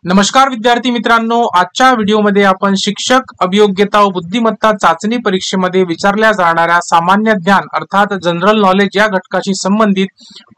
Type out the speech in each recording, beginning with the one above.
नमस्कार विद्यार्थी मित्रांनो, आजच्या व्हिडिओमध्ये आपण शिक्षक अभियोग्यता व बुद्धिमत्ता चाचणी परीक्षेमध्ये विचारल्या जाणाऱ्या सामान्य ज्ञान अर्थात जनरल नॉलेज या घटकाशी संबंधित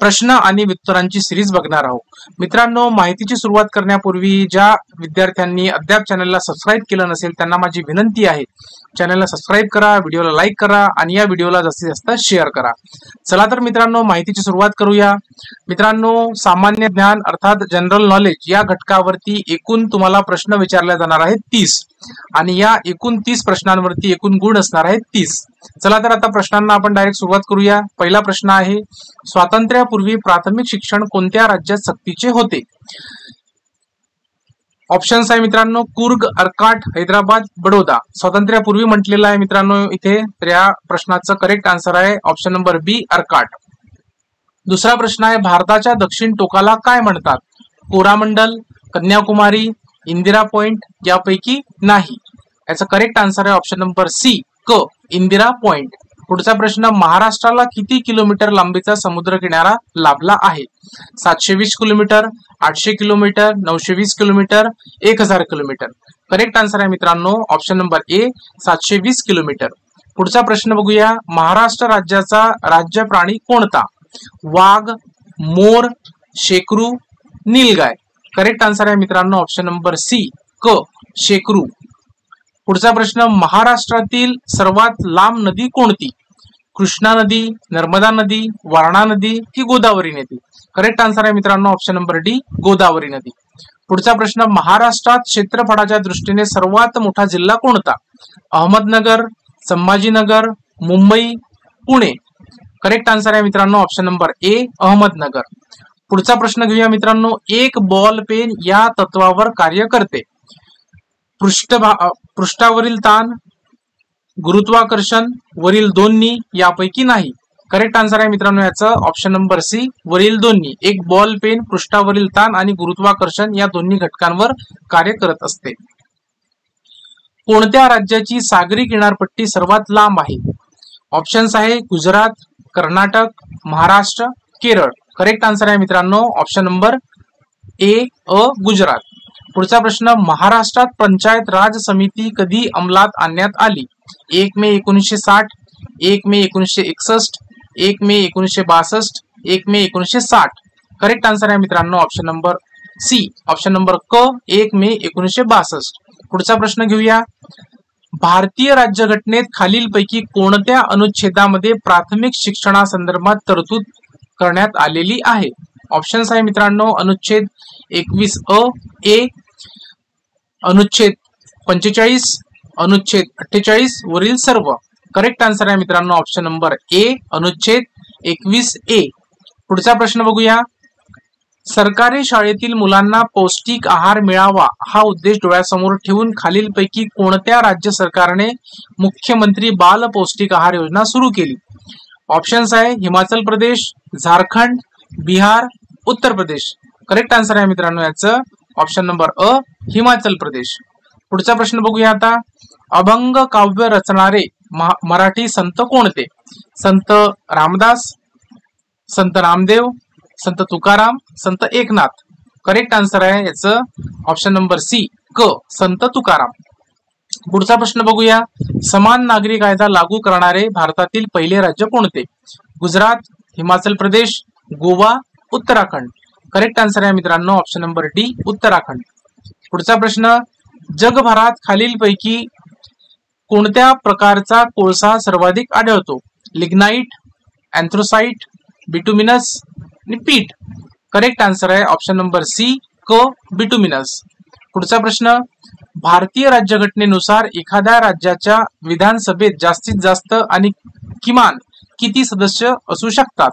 प्रश्न आणि उत्तरांची सिरीज बघणार आहोत। मित्रांनो, माहितीची सुरुवात करण्यापूर्वी ज्या विद्यार्थ्यांनी अद्याप चॅनलला सबस्क्राइब केलं नसेल त्यांना माझी विनंती आहे, चॅनलला सबस्क्राइब करा, व्हिडिओला लाईक करा आणि या व्हिडिओला जास्तीत जास्त शेअर करा। चला तर मित्रांनो, माहितीची सुरुवात करूया। मित्रांनो, सामान्य ज्ञान अर्थात जनरल नॉलेज या घटकावरती एकूण तुम्हाला प्रश्न विचारले जाणार आहेत 30 आणि या एकूण 30 प्रश्नांवरती एकूण गुण असणार आहेत 30। चला तर आता प्रश्नांना आपण डायरेक्ट सुरुवात करूया। पहिला प्रश्न आहे, स्वातंत्र्यापूर्वी प्राथमिक शिक्षण कोणत्या राज्यात सक्तीचे होते? ऑप्शन्स आहे मित्रांनो, कुर्ग, अर्काट, हैदराबाद, बडोदा। स्वातंत्र्यापूर्वी म्हटलेलं आहे मित्रांनो इथे, तर या प्रश्नाचं करेक्ट आन्सर आहे ऑप्शन नंबर बी, अर्काट। दुसरा प्रश्न आहे, भारताच्या दक्षिण टोकाला काय म्हणतात? कोरामंडल, कन्याकुमारी, इंदिरा पॉइंट यापैकी नाही। याचा करेक्ट आन्सर आहे ऑप्शन नंबर सी, क, इंदिरा पॉइंट। पुढचा प्रश्न, महाराष्ट्राला किती किलोमीटर लांबीचा समुद्र किनारा लाभला आहे? 720 kilometre, 800 kilometre, 920 kilometre, 1000 kilometre. Correct answer आहे मित्रांनो ऑप्शन नंबर ए, 720 किलोमीटर। पुढचा प्रश्न बघूया, महाराष्ट्र राज्याचा राज्य प्राणी कोणता? वाघ, मोर, शेकरू, नीलगाय। करेक्ट आन्सर आहे मित्रांनो ऑप्शन नंबर सी, क, शेकरू। पुढचा प्रश्न, महाराष्ट्रातील सर्वात लांब नदी कोणती? कृष्णा नदी, नर्मदा नदी, वारणा नदी की गोदावरी नदी? करेक्ट आन्सर आहे मित्रांनो ऑप्शन नंबर डी, गोदावरी नदी। पुढचा प्रश्न, महाराष्ट्रात क्षेत्रफळाच्या दृष्टीने सर्वात मोठा जिल्हा कोणता? अहमदनगर, संभाजीनगर, मुंबई, पुणे। करेक्ट आन्सर आहे मित्रांनो ऑप्शन नंबर ए, अहमदनगर। पुढचा प्रश्न घेऊया मित्रांनो, एक बॉल पेन या तत्वावर कार्य करते? पृष्ठावरील ताण, गुरुत्वाकर्षण, वरील दोन्ही यापैकी नाही। करेक्ट आन्सर आहे मित्रांनो याचं ऑप्शन नंबर सी, वरील दोन्ही। एक बॉल पेन पृष्ठावरील ताण आणि गुरुत्वाकर्षण या दोन्ही घटकांवर कार्य करत असते। कोणत्या राज्याची सागरी किनारपट्टी सर्वात लांब आहे? ऑप्शन्स आहे गुजरात, कर्नाटक, महाराष्ट्र, केरळ। करेक्ट आन्सर आहे मित्रांनो ऑप्शन नंबर ए, गुजरात। पुढचा प्रश्न, महाराष्ट्रात पंचायत राज समिती कधी अंमलात आणण्यात आली? 1 मे 1960, 1 मे 1961, 1 मे 1962, 1 मे 1960। करेक्ट आन्सर आहे मित्रांनो option number C, option number क, 1 मे 1962। पुढचा प्रश्न घेऊया, भारतीय राज्यघटनेत खालीलपैकी कोणत्या अनुच्छेदामध्ये प्राथमिक शिक्षणासंदर्भात तरतूद करण्यात आलेली आहे? ऑप्शन्स आहे मित्रांनो, अनुच्छेद 21 अ, ए, अनुच्छेद 45, अनुच्छेद 48, वरील सर्व। करेक्ट आन्सर आहे मित्रांनो ऑप्शन नंबर ए, अनुच्छेद 21 ए। पुढचा प्रश्न बघूया, सरकारी शाळेतील मुलांना पौष्टिक आहार मिळावा हा उद्देश डोळ्यासमोर ठेवून खालीलपैकी कोणत्या राज्य सरकारने मुख्यमंत्री बाल पौष्टिक आहार योजना सुरू केली? ऑप्शन्स आहे हिमाचल प्रदेश, झारखंड, बिहार, उत्तर प्रदेश। करेक्ट आन्सर आहे मित्रांनो याचं ऑप्शन नंबर अ, हिमाचल प्रदेश। पुढचा प्रश्न बघूया आता, अभंग काव्य रचणारे मराठी संत कोणते? संत रामदास, संत नामदेव, संत तुकाराम, संत एकनाथ। करेक्ट आन्सर आहे याचं ऑप्शन नंबर सी, क, संत तुकाराम। पुढचा प्रश्न बघूया, समान नागरी कायदा लागू करणारे भारतातील पहिले राज्य कोणते? गुजरात, हिमाचल प्रदेश, गोवा, उत्तराखंड। करेक्ट आन्सर आहे मित्रांनो ऑप्शन नंबर डी, उत्तराखंड। पुढचा प्रश्न, जगभरात खालीलपैकी कोणत्या प्रकारचा कोळसा सर्वाधिक आढळतो? लिग्नाइट, अँथ्रोसाइट, बिटुमिनस आणि पीट। करेक्ट आन्सर आहे ऑप्शन नंबर सी, क, बिटुमिनस। पुढचा प्रश्न, भारतीय राज्यघटनेनुसार एखाद्या राज्याच्या विधानसभेत जास्तीत जास्त आणि किमान किती सदस्य असू शकतात?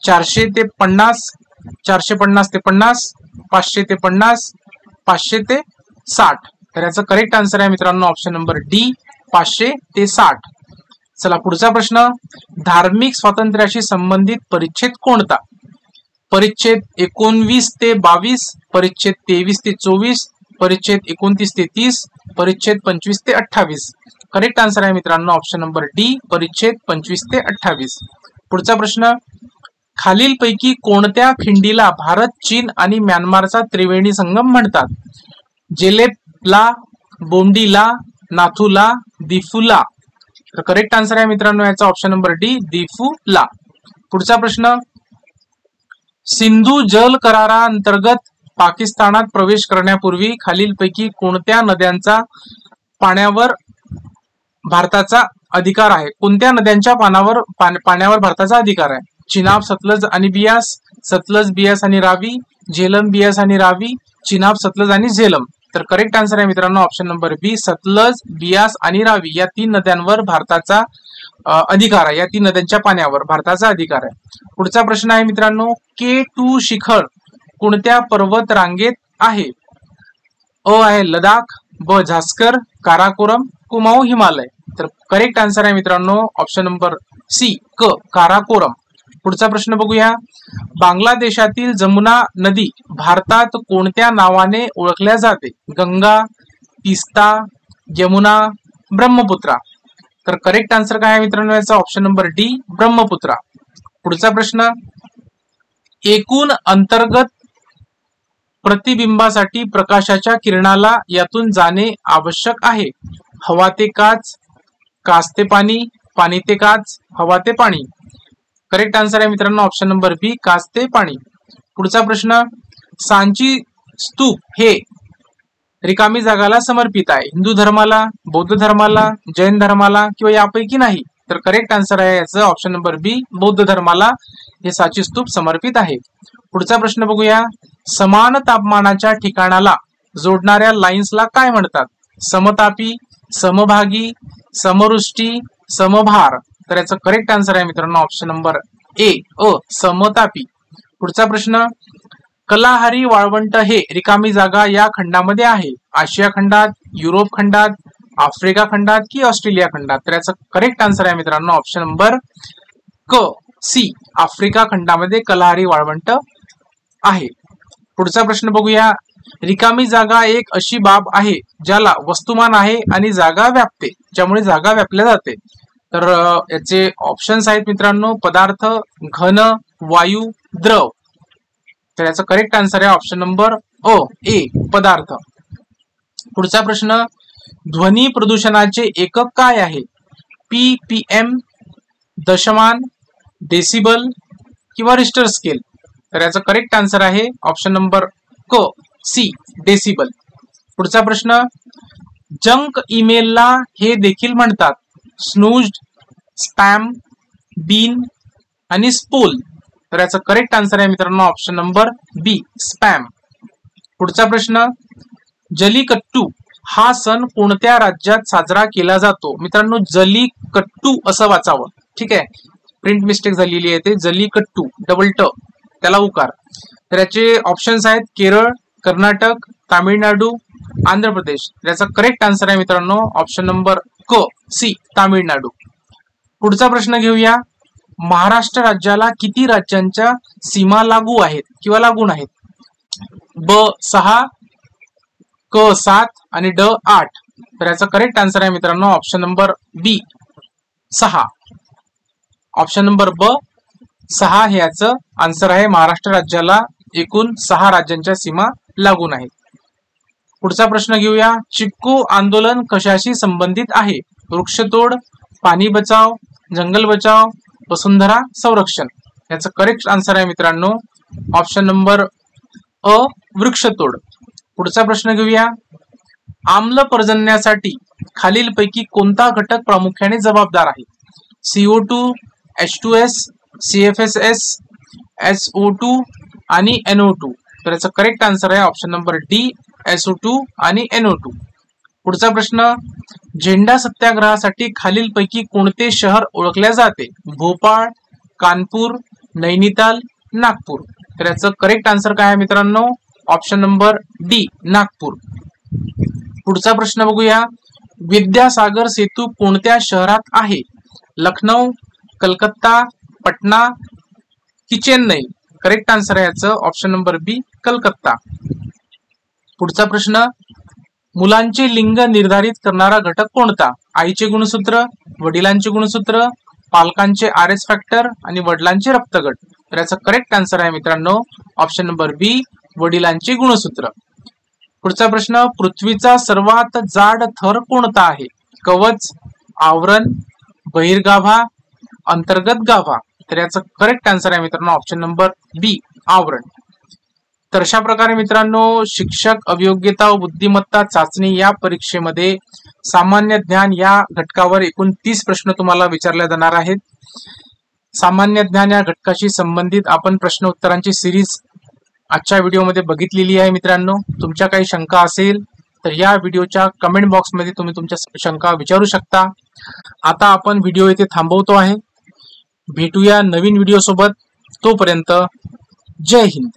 400 ते 50, 450 ते 50, 500 ते 50, 500 ते 60। तर याचं करेक्ट आन्सर आहे मित्रांनो ऑप्शन नंबर डी, 500 ते 60। चला पुढचा प्रश्न, धार्मिक स्वातंत्र्याशी संबंधित परिच्छेद कोणता? परिच्छेद 19 ते 22, परिच्छेद 23 ते 24, परिच्छेद 29 ते 30, परिच्छेद 25 ते 28। करेक्ट आन्सर आहे मित्रांनो ऑप्शन नंबर डी, परिच्छेद 25 ते 28। पुढचा प्रश्न, खालीलपैकी कोणत्या खिंडीला भारत, चीन आणि म्यानमारचा त्रिवेणी संगम म्हणतात? जेलेपला, बोमडीला, नाथूला, दिफूला. तर करेक्ट आन्सर आहे मित्रांनो याचा ऑप्शन नंबर डी, दिफूला. पुढचा प्रश्न, सिंधू जल कराराअंतर्गत पाकिस्तानात प्रवेश करण्यापूर्वी खालीलपैकी कोणत्या नद्यांचा पाण्यावर भारताचा अधिकार आहे? कोणत्या नद्यांच्या पाण्यावर भारताचा अधिकार आहे? चिनाब, सतलज आणि बियास, सतलज, बियास आणि रावी, झेलम, बियास आणि रावी, चिनाब, सतलज आणि झेलम. तर करेक्ट आन्सर आहे मित्रांनो ऑप्शन नंबर बी, सतलज, बियास आणि रावी या 3 नद्यांवर भारताचा अधिकार आहे. या 3 नद्यांच्या पाण्यावर भारताचा अधिकार आहे. पुढचा प्रश्न आहे मित्रांनो, K2 शिखर कोणत्या पर्वत रांगेत आहे? अ आहे लडाख, ब झास्कर, काराकोरम, कुमाऊ, हिमालय. तर करेक्ट आन्सर आहे मित्रांनो ऑप्शन नंबर सी, क काराकोरम. पुढचा प्रश्न बघूया, बांगलादेशातील जमुना नदी भारतात कोणत्या नावाने ओळखल्या जाते? गंगा, तीस्ता, यमुना, ब्रह्मपुत्रा. तर करेक्ट आन्सर काय आहे मित्रांनो याचा ऑप्शन नंबर डी, ब्रह्मपुत्रा. पुढचा प्रश्न, एकूण अंतर्गत प्रतिबिंबासाठी प्रकाशाच्या किरणाला यातून जाणे आवश्यक आहे. हवा ते काच, काच ते पाणी, पाणी ते काच, हवा ते पाणी. करेक्ट आन्सर आहे मित्रांनो ऑप्शन नंबर बी, काच ते पाणी. पुढचा प्रश्न, सांची स्तूप हे रिकामी जागाला समर्पित आहे. हिंदू धर्माला, बौद्ध धर्माला, जैन धर्माला किंवा यापैकी नाही? तर करेक्ट आन्सर आहे याचं ऑप्शन नंबर बी, बौद्ध धर्माला हे सांची स्तूप समर्पित आहे. पुढचा प्रश्न बघूया, समान तापमानाच्या ठिकाणाला जोडणाऱ्या लाईन्सला काय म्हणतात? समतापी, समभागी, समवृष्टी, समभार. तर याचं करेक्ट आन्सर आहे मित्रांनो ऑप्शन नंबर ए, अ समतापी. पुढचा प्रश्न, कलाहारी वाळवंट हे रिकामी जागा या खंडामध्ये आहे. आशिया खंडात, युरोप खंडात, आफ्रिका खंडात की ऑस्ट्रेलिया खंडात? तर याचं करेक्ट आन्सर आहे मित्रांनो ऑप्शन नंबर क, सी, आफ्रिका खंडामध्ये कलाहारी वाळवंट आहे. पुढचा प्रश्न बघूया, रिकामी जागा एक अशी बाब आहे ज्याला वस्तुमान आहे आणि जागा व्यापते, ज्यामुळे जागा व्यापल्या जाते. तर याचे ऑप्शन्स आहेत मित्रांनो, पदार्थ, घन, वायू, द्रव. तर याचा करेक्ट आन्सर आहे ऑप्शन नंबर अ, ए, पदार्थ. पुढचा प्रश्न, ध्वनी प्रदूषणाचे एकक काय आहे? PPM, दशमान, डेसिबल किंवा रिश्टर स्केल? तर याचा करेक्ट आन्सर आहे ऑप्शन नंबर क, सी, डेसिबल. पुढचा प्रश्न, जंक ईमेलला हे देखील म्हणतात. स्नूज्ड, स्पॅम, बीन आणि स्पूल. तर याचा करेक्ट आन्सर आहे मित्रांनो ऑप्शन नंबर बी, स्पॅम. पुढचा प्रश्न, जलीकट्टू हा सण कोणत्या राज्यात साजरा केला जातो? मित्रांनो जलीकट्टू असं वाचावं, ठीक आहे, प्रिंट मिस्टेक झालेली आहे, ते जलीकट्टू डबल ट त्याला उकार. तर याचे ऑप्शन्स आहेत केरळ, कर्नाटक, तामिळनाडू, आंध्र प्रदेश. याचा करेक्ट आन्सर आहे मित्रांनो ऑप्शन नंबर क, सी, तामिळनाडू. पुढचा प्रश्न घेऊया, महाराष्ट्र राज्याला किती राज्यांच्या सीमा लागू आहेत किंवा लागून आहेत? ब 6, क 7 आणि ड 8. तर याचा करेक्ट आन्सर आहे मित्रांनो ऑप्शन नंबर बी, 6. ऑप्शन नंबर ब 6 हे याचं आन्सर आहे. महाराष्ट्र राज्याला एकूण 6 राज्यांच्या सीमा लागून आहेत. पुढचा प्रश्न घेऊया, चिपको आंदोलन कशाशी संबंधित आहे? वृक्षतोड, पाणी बचाव, जंगल बचाव, वसुंधरा संरक्षण. याचं करेक्ट आन्सर आहे मित्रांनो ऑप्शन नंबर अ, वृक्षतोड. पुढचा प्रश्न घेऊया, आम्ल पर्जन्यासाठी खालीलपैकी कोणता घटक प्रामुख्याने जबाबदार आहे? CO2, H2S, CFSS, SO2 आणि NO2. तर याचं करेक्ट आन्सर आहे ऑप्शन नंबर डी, SO2 आणि NO2. पुढचा प्रश्न, झेंडा सत्याग्रहासाठी खालीलपैकी कोणते शहर ओळखले जाते? भोपाळ, कानपूर, नैनिताल, नागपूर. तर याचं करेक्ट आन्सर काय आहे मित्रांनो ऑप्शन नंबर डी, नागपूर. पुढचा प्रश्न बघूया, विद्यासागर सेतू कोणत्या शहरात आहे? लखनौ, कलकत्ता, पटना की चेन्नई? करेक्ट आन्सर आहे याचं ऑप्शन नंबर बी, कलकत्ता. पुढचा प्रश्न, मुलांचे लिंग निर्धारित करणारा घटक कोणता? आईचे गुणसूत्र, वडिलांचे गुणसूत्र, पालकांचे RS फॅक्टर आणि वडिलांचे रक्तगट. तर याचा करेक्ट आन्सर आहे मित्रांनो ऑप्शन नंबर बी, वडिलांचे गुणसूत्र. पुढचा प्रश्न, पृथ्वीचा सर्वात जाड थर कोणता आहे? कवच, आवरण, बहिर्गाभा, अंतर्गत गाभा. तर याचं करेक्ट आन्सर आहे मित्रांनो ऑप्शन नंबर बी, आवरण. तर अशा प्रकारे मित्रांनो शिक्षक अभियोग्यता व बुद्धिमत्ता चाचणी या परीक्षेमध्ये सामान्य ज्ञान या घटकावर एकूण 30 प्रश्न तुम्हाला विचारले जाणार आहेत. सामान्य ज्ञान या घटकाशी संबंधित आपण प्रश्न उत्तरांची सिरीज आजच्या व्हिडिओमध्ये बघितलेली आहे. मित्रांनो तुमच्या काही शंका असेल तर या व्हिडिओच्या कमेंट बॉक्समध्ये तुम्ही तुमच्या शंका विचारू शकता. आता आपण व्हिडिओ इथे थांबवतो आहे. भेटूया नवीन व्हिडिओ सोबत. तोपर्यंत जय हिंद.